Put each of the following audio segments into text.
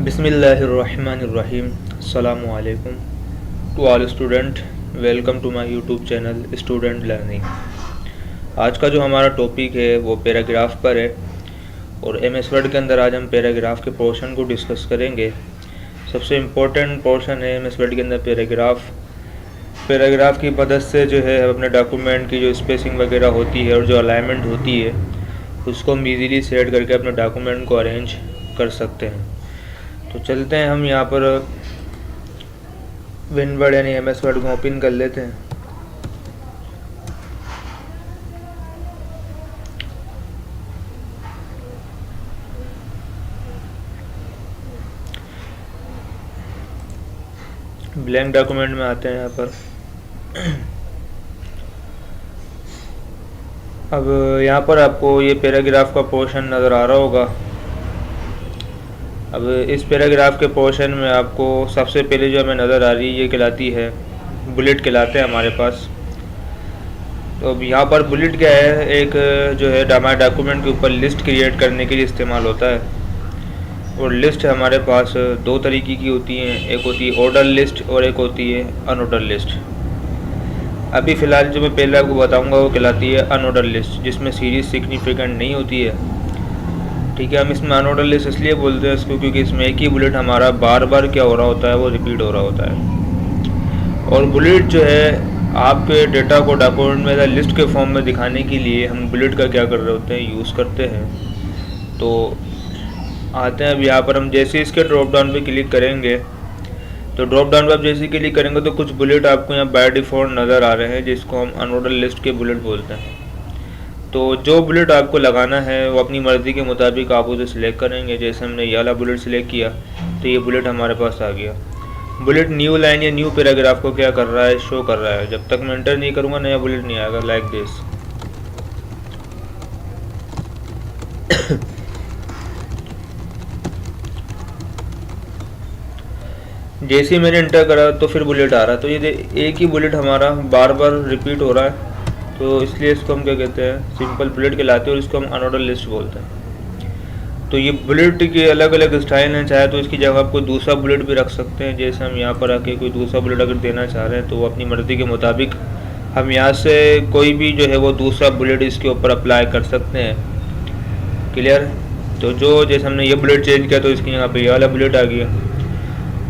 बिस्मिल्लाहिर्रहमानिर्रहीम। अस्सलामु अलैकुम to all student, welcome to my YouTube channel student learning. आज का जो हमारा टॉपिक है वो पैराग्राफ पर है और एमएस वर्ड के अंदर आज हम पैराग्राफ के पोर्शन को डिस्कस करेंगे। सबसे इम्पोर्टेंट पोर्शन है एमएस वर्ड के अंदर पैराग्राफ की मदद से जो है अपने डॉक्यूमेंट की जो स्पेसिंग वगैरह होती है और जो अलाइनमेंट होती है उसको हम ईज़िली सेट करके अपने डॉक्यूमेंट को अरेंज कर सकते हैं। तो चलते हैं, हम यहाँ पर विनवर्ड यानी एमएस वर्ड को ओपन कर लेते हैं। ब्लैंक डॉक्यूमेंट में आते हैं यहाँ पर। अब यहाँ पर आपको ये पैराग्राफ का पोर्शन नज़र आ रहा होगा। अब इस पैराग्राफ के पोर्शन में आपको सबसे पहले जो हमें नज़र आ रही है ये कहलाती है बुलेट कहलाते हैं हमारे पास। तो अब यहाँ पर बुलेट क्या है, एक जो है हमारे डॉक्यूमेंट के ऊपर लिस्ट क्रिएट करने के लिए इस्तेमाल होता है। और लिस्ट हमारे पास दो तरीके की होती हैं, एक होती है ऑर्डर लिस्ट और एक होती है अनऑर्डर लिस्ट। अभी फ़िलहाल जो मैं पहले आपको बताऊँगा वो कहलाती है अनऑर्डर लिस्ट, जिसमें सीरीज़ सिग्निफिकेंट नहीं होती है। ठीक है, हम इसमें अनऑर्डर लिस्ट इसलिए बोलते हैं इसको क्योंकि इसमें एक ही बुलेट हमारा बार बार क्या हो रहा होता है, वो रिपीट हो रहा होता है। और बुलेट जो है आपके डेटा को डॉक्यूमेंट में लिस्ट के फॉर्म में दिखाने के लिए हम बुलेट का क्या कर रहे होते हैं, यूज़ करते हैं। तो आते हैं अब यहाँ पर हम जैसे इसके ड्रॉप डाउन पे क्लिक करेंगे तो ड्रॉप डाउन पर आप जैसे क्लिक करेंगे तो कुछ बुलेट आपको यहाँ बाय डिफ़ॉल्ट नज़र आ रहे हैं, जिसको हम अनऑर्डर लिस्ट के बुलेट बोलते हैं। तो जो बुलेट आपको लगाना है वो अपनी मर्ज़ी के मुताबिक आप उसे सिलेक्ट करेंगे। जैसे हमने ये वाला बुलेट सिलेक्ट किया तो ये बुलेट हमारे पास आ गया। बुलेट न्यू लाइन या न्यू पैराग्राफ को क्या कर रहा है, शो कर रहा है। जब तक मैं एंटर नहीं करूँगा नया बुलेट नहीं आएगा, लाइक दिस। जैसे ही मैंने एंटर करा तो फिर बुलेट आ रहा है। तो ये एक ही बुलेट हमारा बार बार रिपीट हो रहा है, तो इसलिए इसको हम क्या कहते हैं, सिंपल बुलेट कहलाते हैं और इसको हम अनऑर्डर लिस्ट बोलते हैं। तो ये बुलेट के अलग अलग स्टाइल हैं, चाहे तो इसकी जगह आप कोई दूसरा बुलेट भी रख सकते हैं। जैसे हम यहाँ पर आके कोई दूसरा बुलेट अगर देना चाह रहे हैं तो वो अपनी मर्ज़ी के मुताबिक हम यहाँ से कोई भी जो है वो दूसरा बुलेट इसके ऊपर अप्लाई कर सकते हैं। क्लियर? तो जो जैसे हमने ये बुलेट चेंज किया तो इसकी यहाँ पर ये वाला बुलेट आ गया।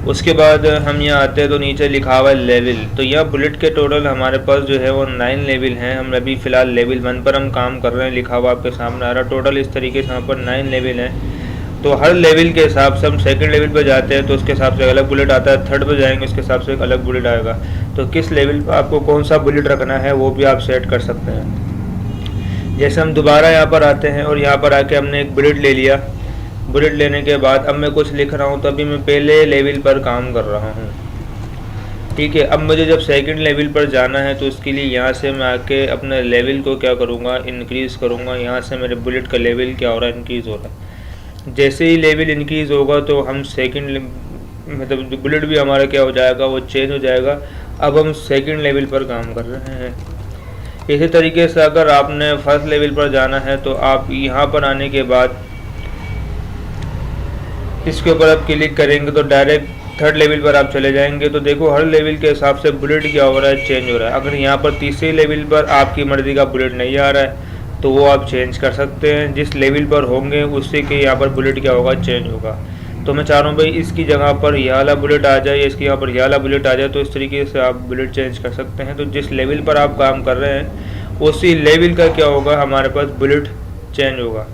उसके बाद हम यहाँ आते हैं तो नीचे लिखा हुआ है लेवल। तो यह बुलेट के टोटल हमारे पास जो है वो 9 लेवल हैं। हम अभी फ़िलहाल लेवल 1 पर हम काम कर रहे हैं, लिखा हुआ आपके सामने आ रहा। टोटल इस तरीके से यहाँ पर 9 लेवल हैं। तो हर लेवल के हिसाब से हम सेकंड लेवल पर जाते हैं तो उसके हिसाब से अलग बुलेट आता है, थर्ड पर जाएंगे उसके हिसाब से एक अलग बुलेट आएगा। तो किस लेवल पर आपको कौन सा बुलेट रखना है वो भी आप सेट कर सकते हैं। जैसे हम दोबारा यहाँ पर आते हैं और यहाँ पर आके हमने एक बुलेट ले लिया। बुलेट लेने के बाद अब मैं कुछ लिख रहा हूँ तो अभी मैं पहले लेवल पर काम कर रहा हूँ। ठीक है, अब मुझे जब सेकंड लेवल पर जाना है तो उसके लिए यहाँ से मैं आके अपने लेवल को क्या करूँगा, इंक्रीज़ करूँगा। यहाँ से मेरे बुलेट का लेवल क्या हो रहा है, इंक्रीज़ हो रहा है। जैसे ही लेवल इंक्रीज़ होगा तो हम सेकंड मतलब बुलेट भी हमारा क्या हो जाएगा, वो चेंज हो जाएगा। अब हम सेकंड लेवल पर काम कर रहे हैं। इसी तरीके से अगर आपने फर्स्ट लेवल पर जाना है तो आप यहाँ पर आने के बाद इसके ऊपर आप क्लिक करेंगे तो डायरेक्ट थर्ड लेवल पर आप चले जाएंगे। तो देखो हर लेवल के हिसाब से बुलेट क्या हो रहा है, चेंज हो रहा है। अगर यहाँ पर तीसरे लेवल पर आपकी मर्ज़ी का बुलेट नहीं आ रहा है तो वो आप चेंज कर सकते हैं। जिस लेवल पर होंगे उससे कि यहाँ पर बुलेट क्या होगा, चेंज होगा। तो मैं चाह रहा हूँ भाई इसकी जगह पर यह वाला बुलेट आ जाए या इसकी यहाँ पर यह वाला बुलेट आ जाए, तो इस तरीके से आप बुलेट चेंज कर सकते हैं। तो जिस लेवल पर आप काम कर रहे हैं उसी लेवल का क्या होगा, हमारे पास बुलेट चेंज होगा।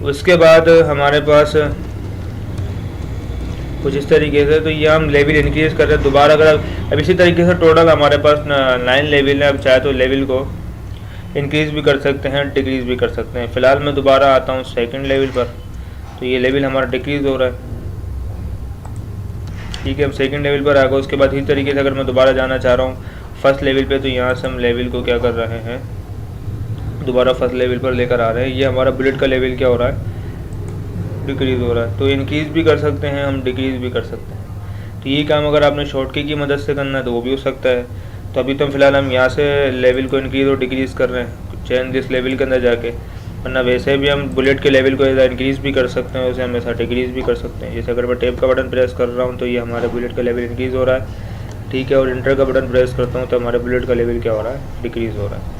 उसके बाद हमारे पास कुछ इस तरीके से, तो ये हम लेवल इंक्रीज़ कर रहे हैं दोबारा। अगर अब इसी तरीके से टोटल हमारे पास 9 लेवल है। अब चाहे तो लेवल को इंक्रीज़ भी कर सकते हैं, डिक्रीज़ भी कर सकते हैं। फ़िलहाल मैं दोबारा आता हूँ सेकंड लेवल पर, तो ये लेवल हमारा डिक्रीज़ हो रहा है। ठीक है, हम सेकंड लेवल पर आ गए। उसके बाद इसी तरीके से अगर मैं दोबारा जाना चाह रहा हूँ फर्स्ट लेवल पे, तो यहाँ से हम लेवल को क्या कर रहे हैं, दोबारा फर्स्ट लेवल पर लेकर आ रहे हैं। ये हमारा बुलेट का लेवल क्या हो रहा है, डिक्रीज़ हो रहा है। तो इंक्रीज़ भी कर सकते हैं हम, डिक्रीज़ भी कर सकते हैं। तो ये काम अगर आपने शॉर्टकी की मदद से करना है तो वो भी हो सकता है। तो अभी तो फ़िलहाल हम यहाँ से लेवल को इंक्रीज़ और डिक्रीज़ कर रहे हैं, चेंज दिस लेवल के अंदर जाके। वरना वैसे भी हम बुलेट के लेवल को इंक्रीज़ भी कर सकते हैं, उसे हमेशा डिक्रीज़ भी कर सकते हैं। जैसे अगर मैं टेप का बटन प्रेस कर रहा हूँ तो ये हमारे बुलेट का लेवल इंक्रीज़ हो रहा है, ठीक है, और इंटर का बटन प्रेस करता हूँ तो हमारे बुलेट का लेवल क्या हो रहा है, डिक्रीज़ हो रहा है।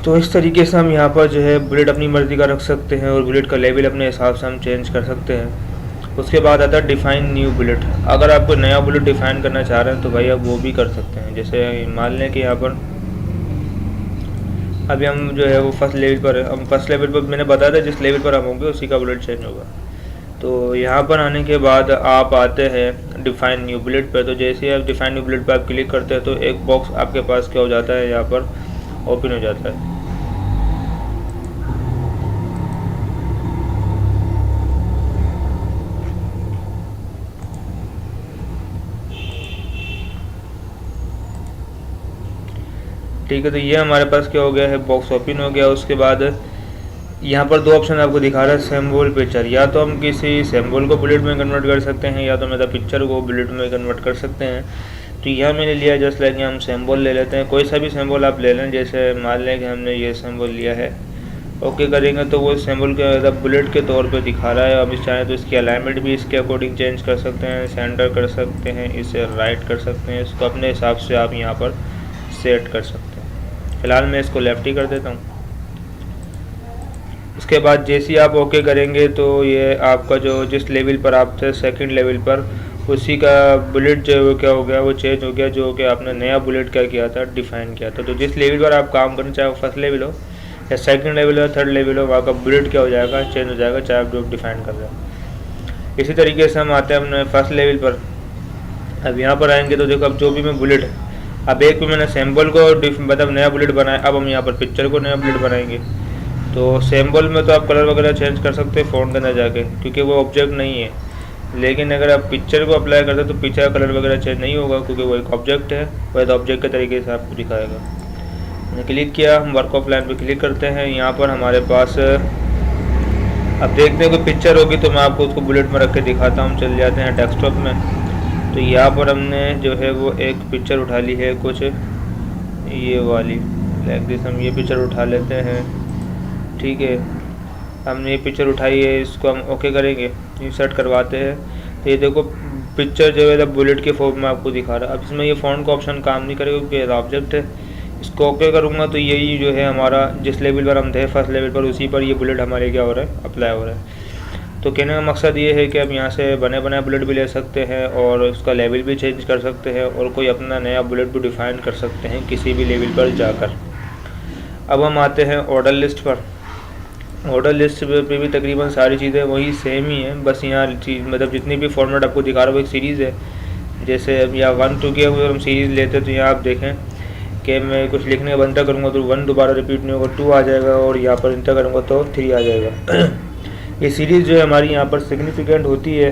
तो इस तरीके से हम यहाँ पर जो है बुलेट अपनी मर्ज़ी का रख सकते हैं और बुलेट का लेवल अपने हिसाब से हम चेंज कर सकते हैं। उसके बाद आता है डिफ़ाइन न्यू बुलेट। अगर आप कोई नया बुलेट डिफ़ाइन करना चाह रहे हैं तो भाई आप वो भी कर सकते हैं। जैसे मान लें कि यहाँ पर अभी हम जो है वो फर्स्ट लेवल पर है, हम फर्स्ट लेवल पर मैंने बताया था जिस लेवल पर हम होंगे उसी का बुलेट चेंज होगा। तो यहाँ पर आने के बाद आप आते हैं डिफ़ाइन न्यू बुलेट पर। तो जैसे ही आप डिफ़ाइन न्यू बुलेट पर आप क्लिक करते हैं तो एक बॉक्स आपके पास क्या हो जाता है, यहाँ पर ओपन हो जाता है। ठीक है, तो ये हमारे पास क्या हो गया है, बॉक्स ओपन हो गया। उसके बाद यहाँ पर दो ऑप्शन आपको दिखा रहा है, सिंबल पिक्चर। या तो हम किसी सिंबल को बुलेट में कन्वर्ट कर सकते हैं या तो मतलब पिक्चर को बुलेट में कन्वर्ट कर सकते हैं। तो यह मैंने लिया जस्ट लाइक हम सिंबल ले लेते हैं, कोई सा भी सिंबल आप ले लें। जैसे मान लें कि हमने ये सिंबल लिया है, ओके करेंगे तो वो सिंबल के मतलब बुलेट के तौर पे दिखा रहा है। अब इस चाहें तो इसकी अलाइनमेंट भी इसके अकॉर्डिंग चेंज कर सकते हैं, सेंटर कर सकते हैं, इसे राइट कर सकते हैं, इसको अपने हिसाब से आप यहाँ पर सेट कर सकते हैं। फ़िलहाल मैं इसको लेफ्ट ही कर देता हूँ। उसके बाद जैसे ही आप ओके करेंगे तो ये आपका जो जिस लेवल पर आप थे सेकंड लेवल पर, उसी का बुलेट जो है वो क्या हो गया, वो चेंज हो गया, जो कि आपने नया बुलेट क्या किया था, डिफ़ाइन किया था। तो जिस लेवल पर आप काम करना चाहे वो फर्स्ट लेवल हो या सेकंड लेवल हो, थर्ड लेवल हो, वहाँ का बुलेट क्या हो जाएगा, चेंज हो जाएगा, चाहे आप जो डिफ़ाइन कर रहे हो। इसी तरीके से हम आते हैं अपने फर्स्ट लेवल पर। अब यहाँ पर आएंगे तो देखो, अब जो भी मैं बुलेट है, अब एक भी मैंने सैम्बल को मतलब नया बुलेट बनाया, अब हम यहाँ पर पिक्चर को नया बुलेट बनाएंगे। तो सैम्बल में तो आप कलर वगैरह चेंज कर सकते हैं फ़ॉन्ट के अंदर जाके, क्योंकि वो ऑब्जेक्ट नहीं है। लेकिन अगर आप पिक्चर को अप्लाई करते हैं तो पिक्चर का कलर वगैरह चेंज नहीं होगा, क्योंकि वो एक ऑब्जेक्ट है, वह तो ऑब्जेक्ट के तरीके से आपको दिखाएगा। मैंने क्लिक किया, हम वर्क ऑफ लाइन पर क्लिक करते हैं। यहाँ पर हमारे पास अब देखते हैं कोई पिक्चर होगी तो मैं आपको उसको बुलेट में रख के दिखाता हूँ। चल जाते हैं डेस्कटॉप में। तो यहाँ पर हमने जो है वो एक पिक्चर उठा ली है, कुछ ये वाली लाइक दिस, हम ये पिक्चर उठा लेते हैं, ठीक है। हमने ये पिक्चर उठाई है, इसको हम ओके करेंगे, इंसर्ट करवाते हैं। तो ये देखो पिक्चर जो है बुलेट के फॉर्म में आपको दिखा रहा है। अब इसमें ये फ़ॉन्ट का ऑप्शन काम नहीं करेगा क्योंकि ऑब्जेक्ट है। इसको ओके करूँगा तो यही जो है हमारा जिस लेवल पर हम थे फर्स्ट लेवल पर, उसी पर ये बुलेट हमारे क्या हो रहा है, अप्लाई हो रहा है। तो कहने का मकसद ये है कि आप यहाँ से बने बनाए बुलेट भी ले सकते हैं और उसका लेवल भी चेंज कर सकते हैं और कोई अपना नया बुलेट भी डिफ़ाइन कर सकते हैं किसी भी लेवल पर जाकर। अब हम आते हैं ऑर्डर लिस्ट पर। ऑर्डर लिस्ट पे भी तकरीबन सारी चीज़ें वही सेम ही हैं, बस यहाँ मतलब जितनी भी फॉर्मेट आपको दिखा रहा है वो एक सीरीज़ है। जैसे अब यहाँ 1 2 की अगर हम सीरीज़ लेते हैं तो यहाँ आप देखें कि मैं कुछ लिखने का बनता करूँगा तो 1 दोबारा रिपीट नहीं होगा, 2 आ जाएगा, और यहाँ पर इंटर करूँगा तो 3 आ जाएगा। ये सीरीज़ जो है हमारी यहाँ पर सिग्निफिकेंट होती है,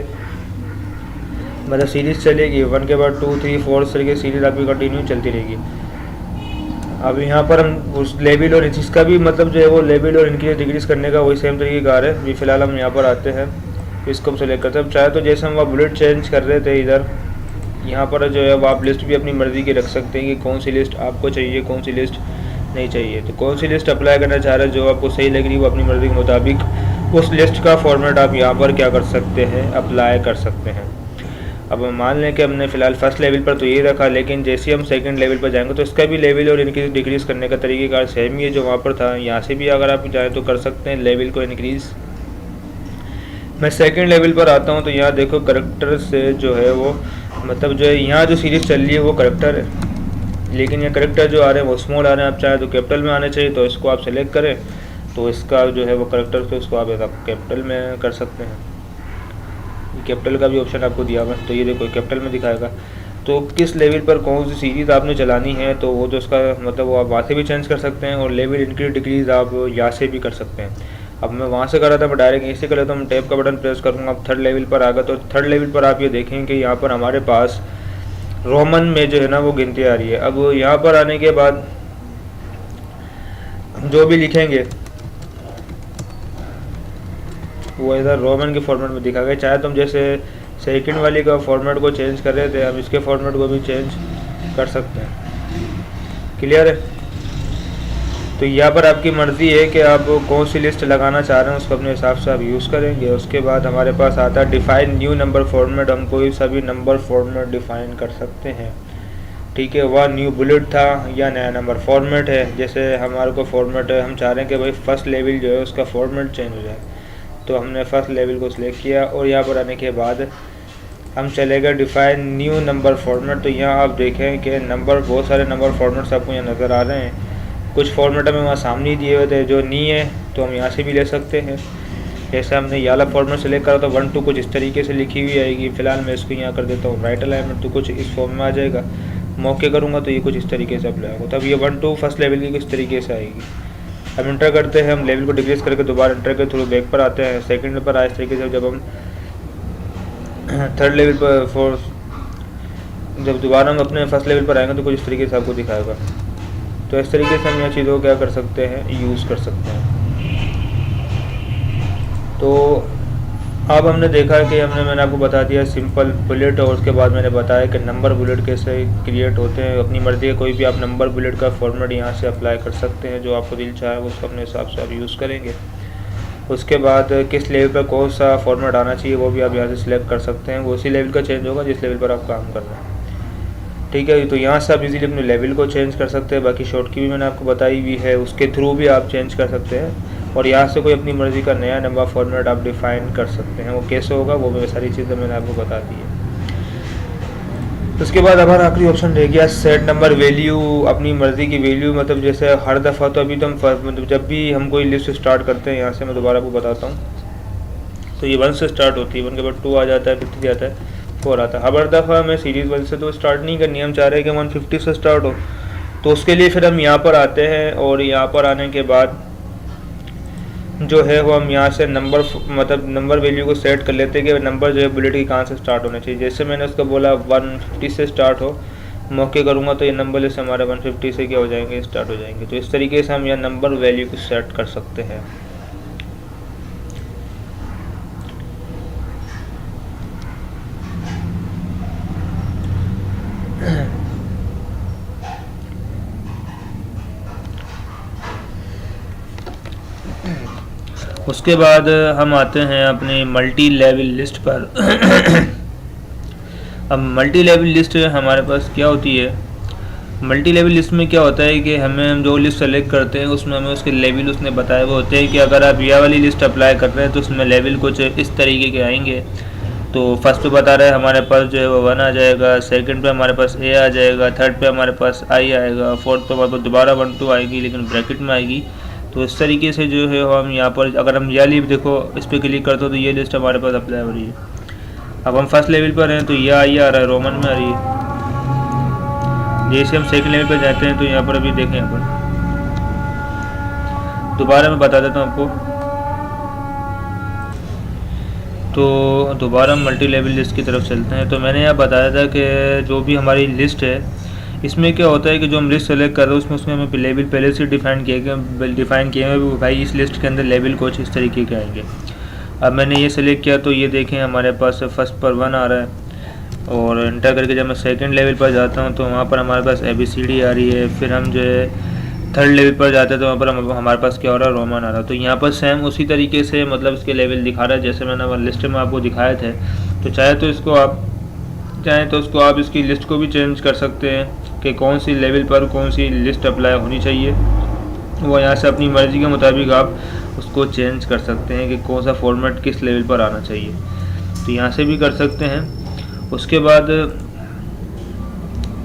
मतलब सीरीज़ चलेगी 1 के बाद 2 3 4 इस तरीके सीरीज़ आपकी कंटिन्यू चलती रहेगी। अब यहाँ पर हम उस लेवल और इसका भी मतलब जो है वो लेवल और इनक्रीज डिक्रीज़ करने का वही सेम तरीके कार है। अभी फ़िलहाल हम यहाँ पर आते हैं, इसको हम सेलेक्ट करते हैं। चाहे तो जैसे हम वहाँ बुलेट चेंज कर रहे थे इधर, यहाँ पर जो है वो आप लिस्ट भी अपनी मर्ज़ी की रख सकते हैं कि कौन सी लिस्ट आपको चाहिए, कौन सी लिस्ट नहीं चाहिए। तो कौन सी लिस्ट अप्लाई करना चाह रहे हैं जो आपको सही लग रही है वो अपनी मर्ज़ी के मुताबिक उस लिस्ट का फॉर्मेट आप यहाँ पर क्या कर सकते हैं, अप्लाई कर सकते हैं। अब मान लें कि हमने फ़िलहाल फर्स्ट लेवल पर तो ये रखा, लेकिन जैसे हम सेकंड लेवल पर जाएंगे तो इसका भी लेवल और इंक्रीज डिक्रीज़ करने का तरीक़ेकार सेम ही है जो वहाँ पर था। यहाँ से भी अगर आप चाहें तो कर सकते हैं लेवल को इंक्रीज़। मैं सेकंड लेवल पर आता हूँ तो यहाँ देखो करेक्टर से जो है वो मतलब जो है यहाँ जो सीरीज़ चल रही है वो करेक्टर है, लेकिन ये करेक्टर जो आ रहे हैं वो स्मॉल आ रहे हैं। आप चाहे तो कैपिटल में आने चाहिए तो इसको आप सेलेक्ट करें तो इसका जो है वो करेक्टर तो इसको आप कैपिटल में कर सकते हैं। कैपिटल का भी ऑप्शन आपको दिया हुआ है, तो ये देखो कैपिटल में दिखाएगा। तो किस लेवल पर कौन सी सीरीज़ आपने चलानी है तो वो जो उसका मतलब वो आप वहाँ से भी चेंज कर सकते हैं और लेवल इंक्रीज डिक्रीज़ आप यहाँ से भी कर सकते हैं। अब मैं वहाँ से कर रहा था, मैं डायरेक्ट इसी कर लेता हूँ। टैब का बटन प्रेस करूँगा, अब थर्ड लेवल पर आ गया। तो थर्ड लेवल पर आप ये देखेंगे कि यहाँ पर हमारे पास रोमन में जो है ना वो गिनती आ रही है। अब यहाँ पर आने के बाद जो भी लिखेंगे वो इधर रोमन के फॉर्मेट में दिखा गया। चाहे तो हम जैसे सेकंड वाली का फॉर्मेट को चेंज कर रहे थे, हम इसके फॉर्मेट को भी चेंज कर सकते हैं। क्लियर है? तो यहाँ पर आपकी मर्ज़ी है कि आप कौन सी लिस्ट लगाना चाह रहे हैं, उसको अपने हिसाब से आप यूज़ करेंगे। उसके बाद हमारे पास आता है डिफ़ाइन न्यू नंबर फॉर्मेट। हम कोई सा भी नंबर फॉर्मेट डिफ़ाइन कर सकते हैं, ठीक है। वह न्यू बुलेट था या नया नंबर फॉर्मेट है। जैसे हमारे को फॉर्मेट है, हम चाह रहे हैं कि भाई फर्स्ट लेवल जो है उसका फॉर्मेट चेंज हो जाए, तो हमने फर्स्ट लेवल को सिलेक्ट किया और यहाँ पर आने के बाद हम चले गए डिफ़ाइन न्यू नंबर फॉर्मेट। तो यहाँ आप देखें कि नंबर, बहुत सारे नंबर फॉर्मेट्स आपको यहाँ नज़र आ रहे हैं। कुछ फॉर्मेट हमें वहाँ सामने ही दिए हुए थे, जो नहीं है तो हम यहाँ से भी ले सकते हैं। जैसे हमने ये वाला फॉर्मेट सेलेक्ट करा तो 1 2 कुछ इस तरीके से लिखी हुई आएगी। फ़िलहाल मैं इसको यहाँ कर देता हूँ राइट अलाइनमेंट, तो कुछ इस फॉर्म में आ जाएगा। मौके करूँगा तो ये कुछ इस तरीके से अप्लाई होगा। तब ये 1 2 फर्स्ट लेवल की कुछ तरीके से आएगी। हम इंटर करते हैं, हम लेवल को डिक्रीज़ करके दोबारा इंटर के थ्रू बैक पर आते हैं। सेकंड पर आए इस तरीके से। जब हम थर्ड लेवल पर जब दोबारा हम अपने फर्स्ट लेवल पर आएंगे तो कुछ इस तरीके से आपको दिखाएगा। तो इस तरीके से हम यह चीज़ों को क्या कर सकते हैं, यूज़ कर सकते हैं। तो अब हमने देखा कि मैंने आपको बता दिया सिंपल बुलेट, और उसके बाद मैंने बताया कि नंबर बुलेट कैसे क्रिएट होते हैं। अपनी मर्ज़ी है, कोई भी आप नंबर बुलेट का फॉर्मेट यहाँ से अप्लाई कर सकते हैं, जो आपको दिल चाहे उसको अपने हिसाब से आप यूज़ करेंगे। उसके बाद किस लेवल पर कौन सा फॉर्मेट आना चाहिए वो भी आप यहाँ से सिलेक्ट कर सकते हैं। वो उसी लेवल का चेंज होगा जिस लेवल पर आप काम कर रहे हैं, ठीक है। तो यहाँ से आप इजीली अपने लेवल को चेंज कर सकते हैं। बाकी शॉर्ट की भी मैंने आपको बताई हुई है, उसके थ्रू भी आप चेंज कर सकते हैं। और यहाँ से कोई अपनी मर्ज़ी का नया नंबर फॉर्मेट आप डिफ़ाइन कर सकते हैं। वो कैसे होगा वो भी सारी चीज़ें मैंने आपको बता दी है। उसके बाद हमारा आखिरी ऑप्शन रह गया सेट नंबर वैल्यू। अपनी मर्ज़ी की वैल्यू, मतलब जैसे हर दफ़ा तो अभी तो हम मतलब जब भी हम कोई लिस्ट स्टार्ट करते हैं, यहाँ से मैं दोबारा आपको बताता हूँ, तो ये 1 से स्टार्ट होती है, 1 के बाद 2 आ जाता है, 50 आता है, 4 आता है। हर दफ़ा हमें सीरीज़ 1 से तो स्टार्ट नहीं करनी, हम चाह रहे हैं कि 150 से स्टार्ट हो। तो उसके लिए फिर हम यहाँ पर आते हैं और यहाँ पर आने के बाद जो है वो हम यहाँ से नंबर, मतलब नंबर वैल्यू को सेट कर लेते हैं कि नंबर जो है बुलेट की कहाँ से स्टार्ट होना चाहिए। जैसे मैंने उसको बोला 150 से स्टार्ट हो, मौके करूँगा तो ये नंबर जैसे हमारे 150 से क्या हो जाएंगे, स्टार्ट हो जाएंगे। तो इस तरीके से हम यह नंबर वैल्यू को सेट कर सकते हैं। उसके बाद हम आते हैं अपनी मल्टी लेवल लिस्ट पर। अब मल्टी लेवल लिस्ट हमारे पास क्या होती है, मल्टी लेवल लिस्ट में क्या होता है कि हम जो लिस्ट सेलेक्ट करते हैं उसमें हमें उसके लेवल उसने बताए हुए होते हैं कि अगर आप यह वाली लिस्ट अप्लाई कर रहे हैं तो उसमें लेवल कुछ इस तरीके के आएंगे। तो फर्स्ट पे बता रहा है हमारे पास जो है वो 1 आ जाएगा, सेकंड पे हमारे पास A आ जाएगा, थर्ड पे हमारे पास I आएगा, फोर्थ पे हमारे पास दोबारा 1 2 आएगी लेकिन ब्रैकेट में आएगी। तो इस तरीके से जो है हम यहाँ पर अगर हम ये लिस्ट देखो इस पर क्लिक करते हो तो ये लिस्ट हमारे पास अप्लाई हो रही है। अब हम फर्स्ट लेवल पर हैं तो ये आई आ रहा है, रोमन में आ रही है। जैसे हम सेकंड लेवल पर जाते हैं तो यहाँ पर अभी देखें, यहाँ पर दोबारा मैं बता देता हूँ आपको। तो दोबारा हम मल्टी लेवल लिस्ट की तरफ चलते हैं। तो मैंने यहाँ बताया था कि जो भी हमारी लिस्ट है इसमें क्या होता है कि जो हम लिस्ट सेलेक्ट कर रहे हैं उसमें हमें लेवल पहले से डिफ़ाइन किए हुए भाई इस लिस्ट के अंदर लेवल कुछ इस तरीके के आएंगे। अब मैंने ये सेलेक्ट किया तो ये देखें हमारे पास फर्स्ट पर 1 आ रहा है, और इंटर करके जब मैं सेकंड लेवल पर जाता हूँ तो वहाँ पर हमारे पास ABCD आ रही है। फिर हम जो है थर्ड लेवल पर जाते हैं तो वहाँ पर हमारे पास क्या हो रहा है, रोमन आ रहा है। तो यहाँ पर सेम उसी तरीके से मतलब इसके लेवल दिखा रहा है जैसे मैंने लिस्ट में आपको दिखाए थे। तो चाहे तो उसको आप इसकी लिस्ट को भी चेंज कर सकते हैं कि कौन सी लेवल पर कौन सी लिस्ट अप्लाई होनी चाहिए। वो यहाँ से अपनी मर्ज़ी के मुताबिक आप उसको चेंज कर सकते हैं कि कौन सा फॉर्मेट किस लेवल पर आना चाहिए। तो यहाँ से भी कर सकते हैं। उसके बाद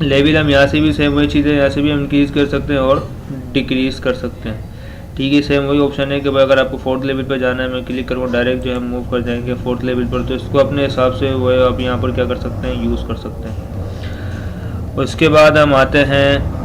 लेवल हम यहाँ से भी सेम वही चीज़ें यहाँ से भी हम इंक्रीज़ कर सकते हैं और डिक्रीज़ कर सकते हैं, ठीक है। सेम वही ऑप्शन है कि भाई अगर आपको 4th लेवल पर जाना है, मैं क्लिक करूँगा डायरेक्ट जो है मूव कर जाएंगे 4th लेवल पर। तो इसको अपने हिसाब से वो आप यहाँ पर क्या कर सकते हैं, यूज़ कर सकते हैं। उसके बाद हम आते हैं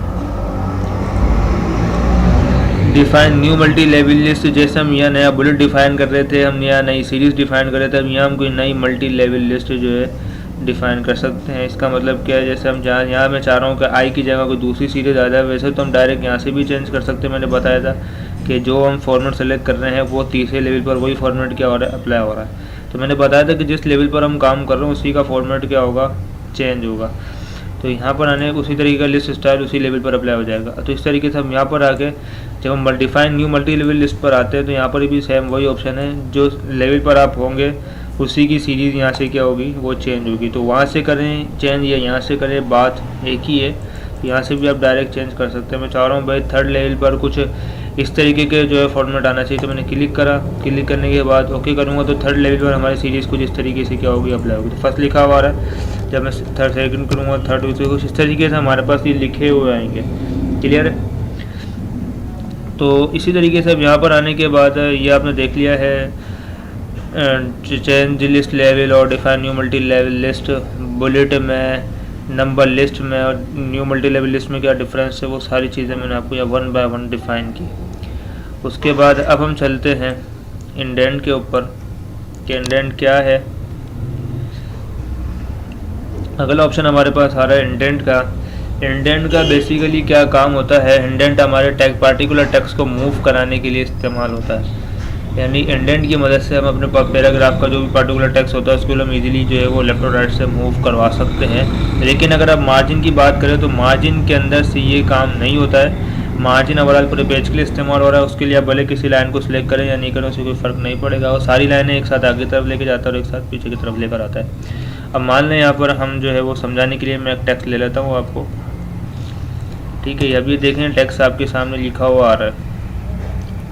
define new multi level list. जैसे हम यहाँ नया बुलेट डिफ़ाइन कर रहे थे, हम यहाँ नई सीरीज़ डिफ़ाइन कर रहे थे, अब यहाँ हम कोई नई मल्टी लेवल लिस्ट जो है डिफ़ाइन कर सकते हैं। इसका मतलब क्या है, जैसे हम यहाँ मैं चाह रहा हूँ कि आई की जगह कोई दूसरी सीरीज़ आ जाए, वैसे तो हम डायरेक्ट यहाँ से भी चेंज कर सकते हैं। मैंने बताया था कि जो हम फॉर्मेट सेलेक्ट कर रहे हैं वो तीसरे लेवल पर वही फॉर्मेट क्या हो रहा है, अप्लाई हो रहा है। तो मैंने बताया था कि जिस लेवल पर हम काम कर रहे हैं उसी का फॉर्मेट क्या होगा, चेंज होगा। तो यहाँ पर आने उसी तरीके का लिस्ट स्टाइल उसी लेवल पर अप्लाई हो जाएगा। तो इस तरीके से हम यहाँ पर आके जब हम न्यू मल्टी लेवल लिस्ट पर आते हैं तो यहाँ पर भी सेम वही ऑप्शन है, जो लेवल पर आप होंगे उसी की सीरीज़ यहाँ से क्या होगी वो चेंज होगी। तो वहाँ से करें चेंज या यहाँ से करें, बात एक ही है। यहाँ से भी आप डायरेक्ट चेंज कर सकते हैं। मैं चाह रहा हूँ भाई थर्ड लेवल पर कुछ इस तरीके के जो है फॉर्मेट आना चाहिए, तो मैंने क्लिक करा। क्लिक करने के बाद ओके करूँगा तो थर्ड लेवल पर हमारी सीरीज़ कुछ इस तरीके से क्या होगी अप्लाई होगी। तो फर्स्ट लिखा हुआ रहा है, जब मैं थर्ड सेकंड करूँगा थर्ड कुछ इस तरीके से हमारे पास ये लिखे हुए आएंगे। क्लियर है? तो इसी तरीके से अब यहाँ पर आने के बाद ये आपने देख लिया है चेंज लिस्ट लेवल और define new multi level list, bullet में, नंबर लिस्ट में और न्यू मल्टी लेवल लिस्ट में क्या डिफरेंस है, वो सारी चीज़ें मैंने आपको यहाँ 1 बाय 1 डिफ़ाइन की। उसके बाद अब हम चलते हैं इंडेंट के ऊपर कि इंडेंट क्या है। अगला ऑप्शन हमारे पास आ रहा है इंडेंट का। इंडेंट का बेसिकली क्या काम होता है, इंडेंट हमारे पार्टिकुलर टेक्स्ट को मूव कराने के लिए इस्तेमाल होता है। यानी इंडेंट की मदद से हम अपने पैराग्राफ का जो भी पार्टिकुलर टेक्स्ट होता है उसको हम इजीली जो है वो लेफ्ट और राइट से मूव करवा सकते हैं। लेकिन अगर आप मार्जिन की बात करें तो मार्जिन के अंदर से ये काम नहीं होता है। मार्जिन ओवरऑल पूरे पेज के लिए इस्तेमाल हो रहा है, उसके लिए आप भले किसी लाइन को सिलेक्ट करें या नहीं करें उससे कोई फ़र्क नहीं पड़ेगा। और सारी लाइनें एक साथ आगे की तरफ लेके जाता है और एक साथ पीछे की तरफ लेकर आता है। अब मान लें यहाँ पर हम जो है वो समझाने के लिए मैं एक टेक्स्ट ले लेता हूँ आपको, ठीक है। अब ये देखें टेक्स्ट आपके सामने लिखा हुआ आ रहा है।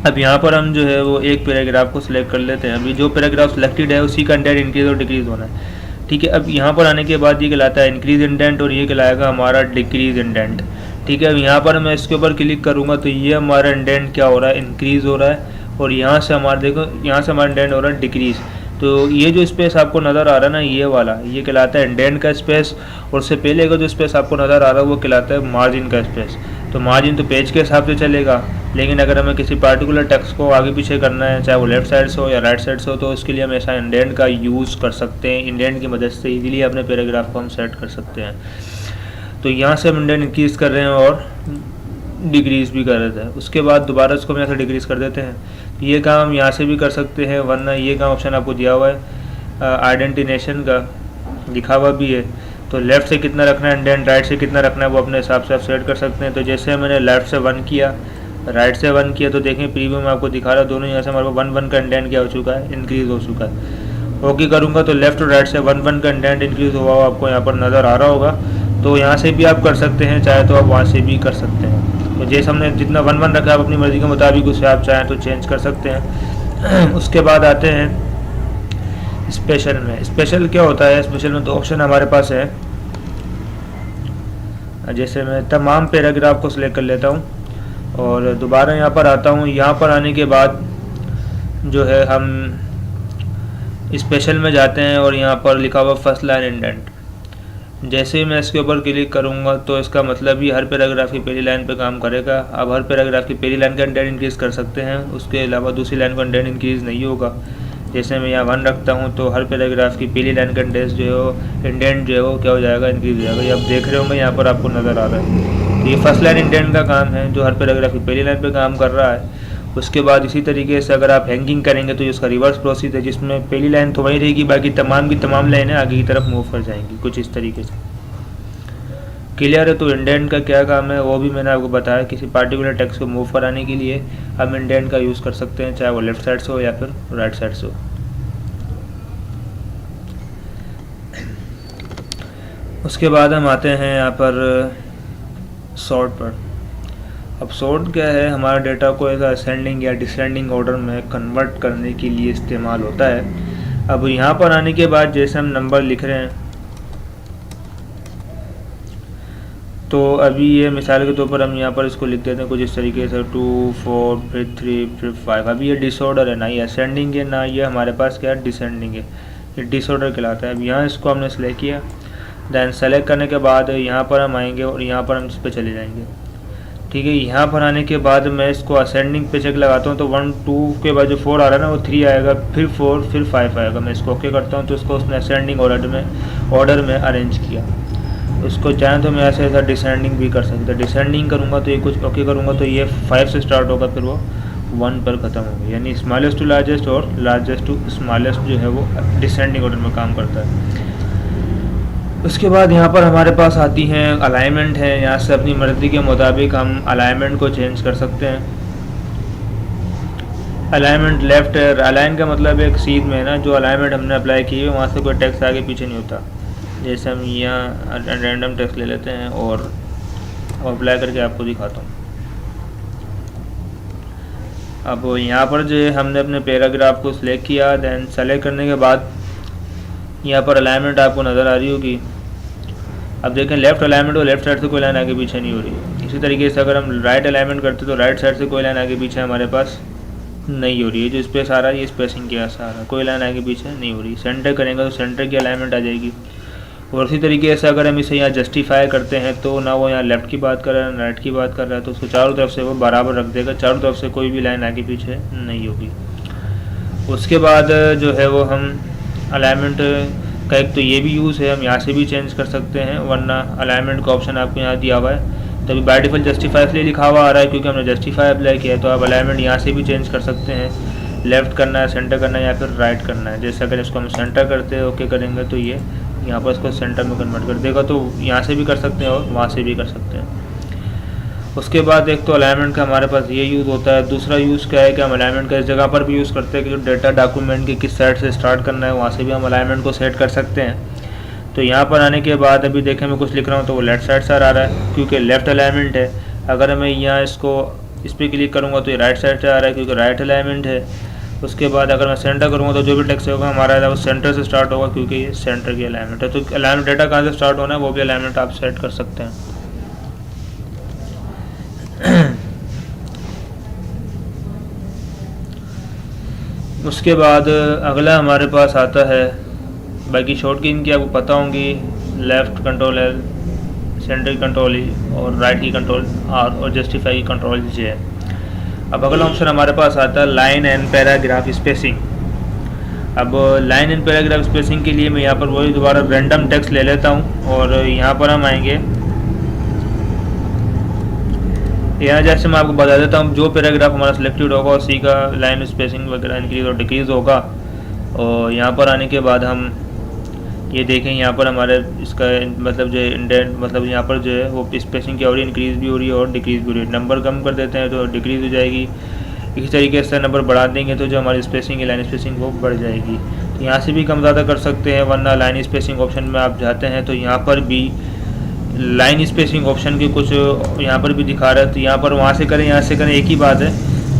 अब यहाँ पर हम जो है वो एक पैराग्राफ को सिलेक्ट कर लेते हैं। अभी जो पैराग्राफ सिलेक्टेड है उसी का इंडेंट इंक्रीज और डिक्रीज होना है, ठीक है। अब यहाँ पर आने के बाद ये कहलाता है इंक्रीज इंडेंट और ये कहलाएगा हमारा डिक्रीज इंडेंट, ठीक है। अब यहाँ पर मैं इसके ऊपर क्लिक करूँगा तो ये हमारा इंडेंट क्या हो रहा है, इंक्रीज़ हो रहा है। और यहाँ से हमारा देखो यहाँ से हमारा इंडेंट हो रहा है डिक्रीज़। तो ये जो स्पेस आपको नज़र आ रहा है ना ये वाला, ये कहलाता है इंडेंट का स्पेस। और उससे पहले का जो स्पेस आपको नज़र आ रहा है वो कहलाता है मार्जिन का स्पेस। तो मार्जिन तो पेज के हिसाब से चलेगा, लेकिन अगर हमें किसी पार्टिकुलर टेक्स्ट को आगे पीछे करना है, चाहे वो लेफ्ट साइड से हो या राइट साइड से हो, तो उसके लिए हम ऐसा इंडेंट का यूज़ कर सकते हैं। इंडेंट की मदद से इजीली अपने पैराग्राफ को हम सेट कर सकते हैं। तो यहाँ से हम इंडेंट इंक्रीज़ कर रहे हैं और डिक्रीज़ भी कर देते हैं। उसके बाद दोबारा इसको हम यहाँ से डिक्रीज़ कर देते हैं। ये काम हम यहाँ से भी कर सकते हैं, वरना ये काम ऑप्शन आपको दिया हुआ है आइडेंटिनेशन का, लिखा हुआ भी है। तो लेफ़्ट से कितना रखना है इंडेंट, राइट से कितना रखना है वो अपने हिसाब से आप सेट कर सकते हैं। तो जैसे मैंने लेफ़्ट से 1 किया, राइट से 1 किया, तो देखें प्रीव्यू में आपको दिखा रहा है दोनों यहाँ से हमारे पास 1 का इंडेंट क्या हो चुका है, इंक्रीज़ हो चुका है। ओके करूँगा तो लेफ़्ट और राइट से 1 का इंडेंट इंक्रीज़ हुआ आपको यहाँ पर नज़र आ रहा होगा। तो यहाँ से भी आप कर सकते हैं, चाहे तो आप वहाँ से भी कर सकते हैं। तो जैसे हमने जितना 1 रखा है आप अपनी मर्ज़ी के मुताबिक उसे आप चाहें तो चेंज कर सकते हैं। उसके बाद आते हैं स्पेशल में। स्पेशल क्या होता है, स्पेशल में तो ऑप्शन हमारे पास है। जैसे मैं तमाम पैराग्राफ को सिलेक्ट कर लेता हूँ और दोबारा यहाँ पर आता हूँ। यहाँ पर आने के बाद जो है हम स्पेशल में जाते हैं और यहाँ पर लिखा हुआ फर्स्ट लाइन इंडेंट। जैसे ही मैं इसके ऊपर क्लिक करूँगा तो इसका मतलब ही हर पैराग्राफ की पहली लाइन पे काम करेगा। अब हर पैराग्राफ की पहली लाइन का इंडेंट इंक्रीज़ कर सकते हैं, उसके अलावा दूसरी लाइन का इंडेंट इंक्रीज़ नहीं होगा। जैसे मैं यहाँ 1 रखता हूँ तो हर पैराग्राफ की पहली लाइन का इंडेंट जो है वो क्या हो जाएगा, इंक्रीज़ हो जाएगा। ये आप देख रहे होंगे यहाँ पर आपको नज़र आ रहा है। तो ये फर्स्ट लाइन इंडेंट का काम है जो हर पैराग्राफ की पहली लाइन पे काम कर रहा है। उसके बाद इसी तरीके से अगर आप हैंगिंग करेंगे तो इसका रिवर्स प्रोसेस है, जिसमें पहली लाइन तो वही रहेगी, बाकी तमाम की तमाम लाइनें आगे की तरफ मूव कर जाएंगी कुछ इस तरीके से। क्लियर है? तो इंडेंट का क्या काम है वो भी मैंने आपको बताया। किसी पार्टिकुलर टेक्स्ट को मूव कराने के लिए हम इंडेंट का यूज़ कर सकते हैं, चाहे वो लेफ़्ट साइड से हो या फिर राइट साइड से हो। उसके बाद हम आते हैं यहाँ पर सॉर्ट पर। अब सॉर्ट क्या है, हमारा डेटा को ऐसा असेंडिंग या डिसेंडिंग ऑर्डर में कन्वर्ट करने के लिए इस्तेमाल होता है। अब यहाँ पर आने के बाद जैसे हम नंबर लिख रहे हैं तो अभी ये मिसाल के तौर पर हम यहाँ पर इसको लिख देते हैं कुछ इस तरीके से 2 4 फिर 3 फिर 5। अभी ये डिसऑर्डर है, ना ये असेंडिंग है ना ये हमारे पास क्या है डिसेंडिंग है, ये डिसऑर्डर कहलाता है। अब यहाँ इसको हमने सेलेक्ट किया, दैन सेलेक्ट करने के बाद यहाँ पर हम आएंगे और यहाँ पर हम इस पर चले जाएंगे, ठीक है। यहाँ पर आने के बाद मैं इसको असेंडिंग पे चेक लगाता हूँ तो 1 2 के बाद जो 4 आ रहा है ना वो 3 आएगा, फिर 4 फिर 5 आएगा। मैं इसको ओके करता हूँ तो इसको उसने असेंडिंग ऑर्डर में अरेंज किया। उसको चाहें तो मैं ऐसा डिसेंडिंग भी कर सकता। डिसेंडिंग करूँगा तो ये कुछ ओके करूँगा तो ये 5 से स्टार्ट होगा, फिर वो 1 पर ख़त्म होगा। यानी स्मॉलेस्ट टू लार्जेस्ट और लार्जेस्ट टू स्मॉलेस्ट जो है वो डिसेंडिंग ऑर्डर में काम करता है। उसके बाद यहाँ पर हमारे पास आती हैं अलाइनमेंट है। यहाँ से अपनी मर्ज़ी के मुताबिक हम अलाइनमेंट को चेंज कर सकते हैं। अलाइनमेंट लेफ़्ट है, अलाइन का मतलब एक सीध में ना जो अलाइनमेंट हमने अप्लाई की है वहाँ से कोई टेक्स्ट आगे पीछे नहीं होता। जैसे हम यहाँ रैंडम टेक्स्ट ले लेते हैं और अप्लाई करके आपको दिखाता हूँ। अब यहाँ पर जो है हमने अपने पैराग्राफ को सिलेक्ट किया, दैन सेलेक्ट करने के बाद यहाँ पर अलाइनमेंट आपको नज़र आ रही होगी। अब देखें लेफ़्ट अलाइनमेंट और लेफ़्ट साइड से कोई लाइन आगे पीछे नहीं हो रही। इसी तरीके से अगर हम राइट अलाइनमेंट करते तो राइट साइड से कोई लाइन आगे पीछे हमारे पास नहीं हो रही है। जो स्पेस आ रहा है ये स्पेसिंग के ऐसा आ रहा है, कोई लाइन आगे पीछे नहीं हो रही। सेंटर करेंगे तो सेंटर की अलाइनमेंट आ जाएगी। और इसी तरीके से अगर हम इसे यहाँ जस्टिफाई करते हैं तो ना वो यहाँ लेफ़्ट की बात कर रहा है ना राइट की बात कर रहा है, तो उसको चारों तरफ से वो बराबर रख देगा, चारों तरफ से कोई भी लाइन आगे पीछे नहीं होगी। उसके बाद जो है वो हम अलाइनमेंट का एक तो ये भी यूज़ है, हम यहाँ से भी चेंज कर सकते हैं, वरना अलाइनमेंट का ऑप्शन आपको यहाँ दिया हुआ है। तभी बाय डिफ़ॉल्ट जस्टिफाई इसलिए लिखा हुआ आ रहा है क्योंकि हमने जस्टिफाई अप्लाई किया है। तो आप अलाइनमेंट यहाँ से भी चेंज कर सकते हैं, लेफ़्ट करना है, सेंटर करना है या फिर राइट करना है। जैसे अगर इसको हम सेंटर करते हैं ओके करेंगे तो ये यहाँ पर इसको सेंटर में कन्वर्ट कर देगा। तो यहाँ से भी कर सकते हैं और वहाँ से भी कर सकते हैं। उसके बाद एक तो अलाइनमेंट का हमारे पास ये यूज़ होता है। दूसरा यूज़ क्या है कि हम अलाइनमेंट का इस जगह पर भी यूज़ करते हैं कि जो डेटा डॉक्यूमेंट की किस साइड से स्टार्ट करना है वहाँ से भी हम अलाइनमेंट को सेट कर सकते हैं। तो यहाँ पर आने के बाद अभी देखें मैं कुछ लिख रहा हूँ तो वो लेफ़्ट साइड से आ रहा है क्योंकि लेफ़्ट अलाइनमेंट है। अगर मैं यहाँ इस पर क्लिक करूँगा तो ये राइट साइड से आ रहा है क्योंकि राइट अलाइनमेंट है। उसके बाद अगर मैं सेंटर करूँगा तो जो भी टेक्स्ट होगा हमारा वो सेंटर से स्टार्ट होगा क्योंकि ये सेंटर की अलाइनमेंट है। तो अलाइनमेंट डेटा कहाँ से स्टार्ट होना है वो भी अलाइनमेंट आप सेट कर सकते हैं। उसके बाद अगला हमारे पास आता है, बाकी शॉर्ट की इनकी आपको पता होंगी, left control L, centre control ई और राइट की कंट्रोल आर और जस्टिफाई की कंट्रोल जे है। अब अगला ऑप्शन हमारे पास आता है लाइन एंड पैराग्राफ स्पेसिंग। अब लाइन एंड पैराग्राफ स्पेसिंग के लिए मैं यहाँ पर वही दोबारा रैंडम टेक्स्ट ले लेता हूँ और यहाँ पर हम आएंगे। यहाँ जैसे मैं आपको बता देता हूँ जो पैराग्राफ हमारा सिलेक्टेड होगा उसी का लाइन स्पेसिंग वगैरह इंक्रीज़ और डिक्रीज़ होगा। और यहाँ पर आने के बाद हम ये देखें यहाँ पर हमारे इसका मतलब जो इंडेंट मतलब यहाँ पर जो है वो स्पेसिंग क्या हो रही है, इंक्रीज़ भी हो रही है और डिक्रीज़ भी हो रही है। नंबर कम कर देते हैं तो डिक्रीज़ हो जाएगी, इसी तरीके से नंबर बढ़ा देंगे तो जो हमारी स्पेसिंग है लाइन स्पेसिंग वो बढ़ जाएगी। तो यहाँ से भी कम ज़्यादा कर सकते हैं, वरना लाइन स्पेसिंग ऑप्शन में आप जाते हैं तो यहाँ पर भी लाइन स्पेसिंग ऑप्शन के कुछ यहाँ पर भी दिखा रहा है। तो यहाँ पर वहाँ से करें यहाँ से करें एक ही बात है,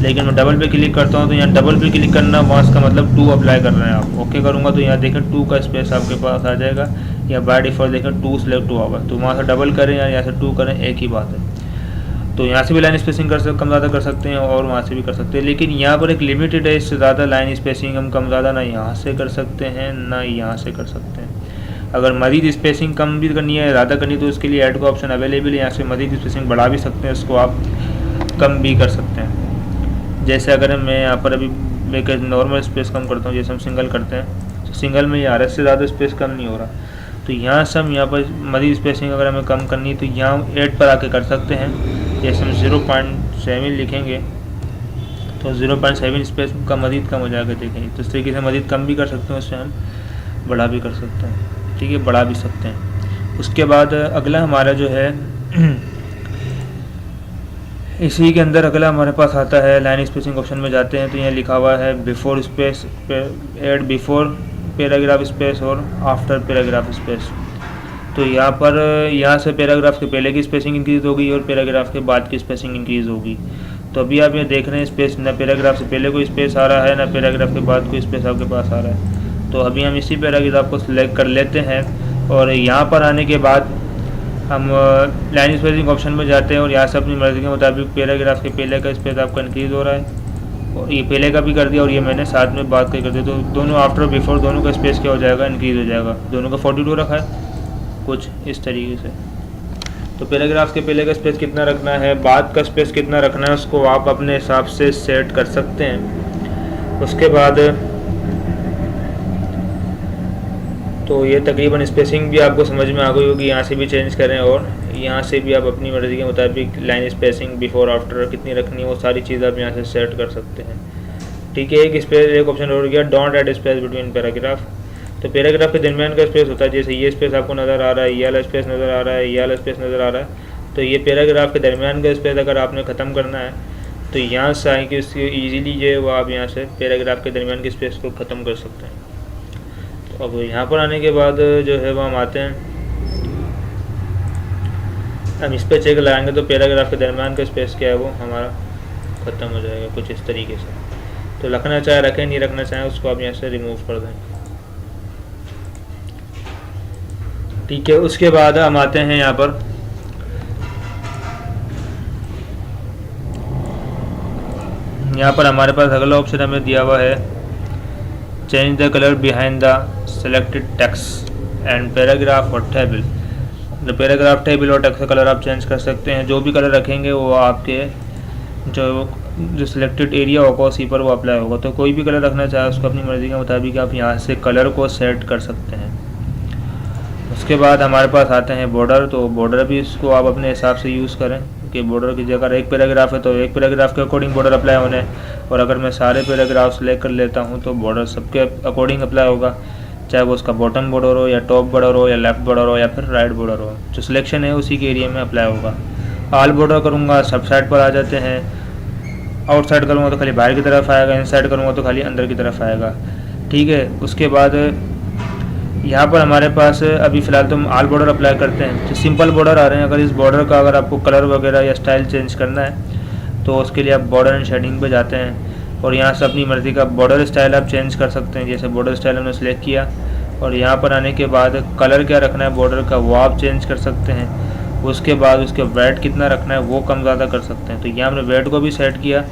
लेकिन मैं डबल पे क्लिक करता हूँ तो यहाँ डबल पे क्लिक करना वहाँ का मतलब 2 अप्लाई कर रहे हैं आप। ओके करूँगा तो यहाँ देखें 2 का स्पेस आपके पास आ जाएगा, या बाय डिफ़ॉल्ट देखें 2 सिलेक्ट हुआ होगा। तो वहाँ से डबल करें या यहाँ से 2 करें एक ही बात है। तो यहाँ से भी लाइन स्पेसिंग कम ज़्यादा कर सकते हैं और वहाँ से भी कर सकते हैं, लेकिन यहाँ पर एक लिमिटेड है, इससे ज़्यादा लाइन स्पेसिंग हम कम ज़्यादा ना यहाँ से कर सकते हैं ना यहाँ से कर सकते हैं। अगर मज़ीद स्पेसिंग कम भी करनी है ज़्यादा करनी तो उसके लिए ऐड का ऑप्शन अवेलेबल है, यहाँ से मज़ीद स्पेसिंग बढ़ा भी सकते हैं, इसको आप कम भी कर सकते हैं। जैसे अगर मैं यहाँ पर अभी एक नॉर्मल स्पेस कम करता हूँ, जैसे हम सिंगल करते हैं तो सिंगल में यहाँ से ज़्यादा स्पेस कम नहीं हो रहा, तो यहाँ से हम यहाँ पर मज़ीद स्पेसिंग अगर हमें कम करनी है तो यहाँ ऐड पर आके कर सकते हैं। जैसे हम 0.7 लिखेंगे तो 0.7 स्पेस का मज़ीद कम हो जाएगा। देखें तो इस तरीके से मज़ीद कम भी कर सकते हैं, उससे हम बढ़ा भी कर सकते हैं, ठीक है, बढ़ा भी सकते हैं। उसके बाद अगला हमारा जो है इसी के अंदर अगला हमारे पास आता है लाइन स्पेसिंग ऑप्शन में जाते हैं तो यहाँ लिखा हुआ है before space, add before paragraph space और आफ्टर पैराग्राफ स्पेस। तो यहाँ से पैराग्राफ के पहले की स्पेसिंग इंक्रीज़ होगी और पैराग्राफ के बाद की स्पेसिंग इंक्रीज़ होगी। तो अभी आप ये देख रहे हैं स्पेस ना पैराग्राफ से पहले कोई स्पेस आ रहा है ना पैराग्राफ के बाद कोई स्पेस आपके पास आ रहा है। तो अभी हम इसी पैराग्राफ को सिलेक्ट कर लेते हैं और यहाँ पर आने के बाद हम लाइन स्पेसिंग ऑप्शन में जाते हैं और यहाँ से अपनी मर्ज़ी के मुताबिक पैराग्राफ के पहले का स्पेस आपका इंक्रीज़ हो रहा है और ये पहले का भी कर दिया और ये मैंने साथ में बात कर दिया। तो दोनों आफ्टर और बिफोर दोनों का स्पेस क्या हो जाएगा, इंक्रीज़ हो जाएगा। दोनों का 42 रखा है कुछ इस तरीके से। तो पैराग्राफ के पहले का स्पेस कितना रखना है, बाद का स्पेस कितना रखना है, उसको आप अपने हिसाब से सेट कर सकते हैं। उसके बाद तो ये तकरीबन स्पेसिंग भी आपको समझ में आ गई होगी, यहाँ से भी चेंज करें और यहाँ से भी आप अपनी मर्ज़ी के मुताबिक लाइन स्पेसिंग बिफोर आफ्टर कितनी रखनी है वो सारी चीज़ आप यहाँ से सेट कर सकते हैं, ठीक है। एक ऑप्शन और गया don't add space between paragraph. तो पैराग्राफ के दरमियान का स्पेस होता है, जैसे ये स्पेस आपको नज़र आ रहा है, ये वाला स्पेस नज़र आ रहा है, ये वाला स्पेस नज़र आ रहा है। तो ये पैराग्राफ के दरमियान का स्पेस अगर आपने ख़त्म करना है तो यहाँ से आएंगे, इसके ईजीली जो है वो आप यहाँ से पैराग्राफ के दरमियान के स्पेस को ख़त्म कर सकते हैं। तो अब यहाँ पर आने के बाद जो है वो हम आते हैं, हम इस पर चेक लगाएंगे तो पैराग्राफ के दरमियान का स्पेस क्या है वो हमारा ख़त्म हो जाएगा कुछ इस तरीके से। तो रखना चाहे रखें, नहीं रखना चाहें उसको आप यहाँ से रिमूव कर दें। ठीक है, उसके बाद हम आते हैं यहाँ पर, हमारे पास अगला ऑप्शन हमें दिया हुआ है change the colour behind the selected text and paragraph और टेबल। तो पैराग्राफ, टेबल और टेक्स्ट का कलर आप चेंज कर सकते हैं। जो भी कलर रखेंगे वो आपके जो सिलेक्टेड एरिया होगा उसी पर वो अप्लाई होगा। तो कोई भी कलर रखना चाहे उसको अपनी मर्ज़ी के मुताबिक आप यहाँ से कलर को सेट कर सकते हैं। उसके बाद हमारे पास आते हैं बॉर्डर। तो बॉर्डर भी इसको आप अपने हिसाब से यूज़ करें कि बॉर्डर की जगह एक पैराग्राफ है तो एक पैराग्राफ के अकॉर्डिंग बॉर्डर अप्लाई होने, और अगर मैं सारे पैराग्राफ सेलेक्ट कर लेता हूँ तो बॉर्डर सबके अकॉर्डिंग अप्लाई होगा, चाहे वो उसका बॉटम बॉर्डर हो या टॉप बॉर्डर हो या लेफ्ट बॉर्डर हो या फिर राइट बॉर्डर हो। जो सिलेक्शन है उसी के एरिया में अप्लाई होगा। ऑल बॉर्डर करूँगा सब साइड पर आ जाते हैं, आउटसाइड करूँगा तो खाली बाहर की तरफ आएगा, इनसाइड करूँगा तो खाली अंदर की तरफ आएगा। ठीक है, उसके बाद यहाँ पर हमारे पास अभी फ़िलहाल तो हम ऑल बॉर्डर अप्लाई करते हैं। तो सिंपल बॉर्डर आ रहे हैं, अगर इस बॉर्डर का अगर आपको कलर वगैरह या स्टाइल चेंज करना है तो उसके लिए आप बॉर्डर एंड शेडिंग पे जाते हैं और यहाँ से अपनी मर्ज़ी का बॉर्डर स्टाइल आप चेंज कर सकते हैं। जैसे बॉर्डर स्टाइल हमने सेलेक्ट किया और यहाँ पर आने के बाद कलर क्या रखना है बॉर्डर का वो आप चेंज कर सकते हैं। उसके बाद उसके वेट कितना रखना है वो कम ज़्यादा कर सकते हैं। तो यहाँ हमने वेट को भी सेट किया।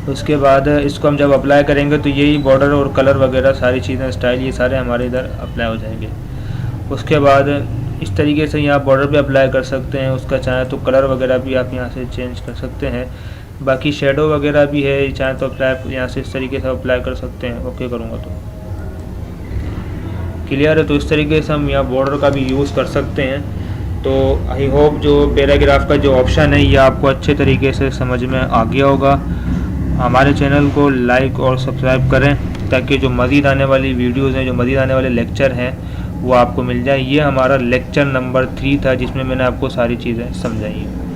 उसके बाद इसको हम जब अप्लाई करेंगे तो यही बॉर्डर और कलर वगैरह सारी चीज़ें स्टाइल ये सारे हमारे इधर अप्लाई हो जाएंगे। उसके बाद इस तरीके से यहाँ बॉर्डर पे अप्लाई कर सकते हैं। उसका चाहे तो कलर वगैरह भी आप यहाँ से चेंज कर सकते हैं। बाकी शेडो वगैरह भी है, चाहे तो अप्लाई यहाँ से इस तरीके से अप्लाई कर सकते हैं। ओके करूँगा तो क्लियर है। तो इस तरीके से हम यहाँ बॉर्डर का भी यूज़ कर सकते हैं। तो आई होप जो पैराग्राफ का जो ऑप्शन है ये आपको अच्छे तरीके से समझ में आ गया होगा। हमारे चैनल को लाइक और सब्सक्राइब करें ताकि जो मज़ीद आने वाली वीडियोज़ हैं, जो मज़ीद आने वाले लेक्चर हैं वो आपको मिल जाए। ये हमारा लेक्चर नंबर 3 था जिसमें मैंने आपको सारी चीज़ें समझाई हैं।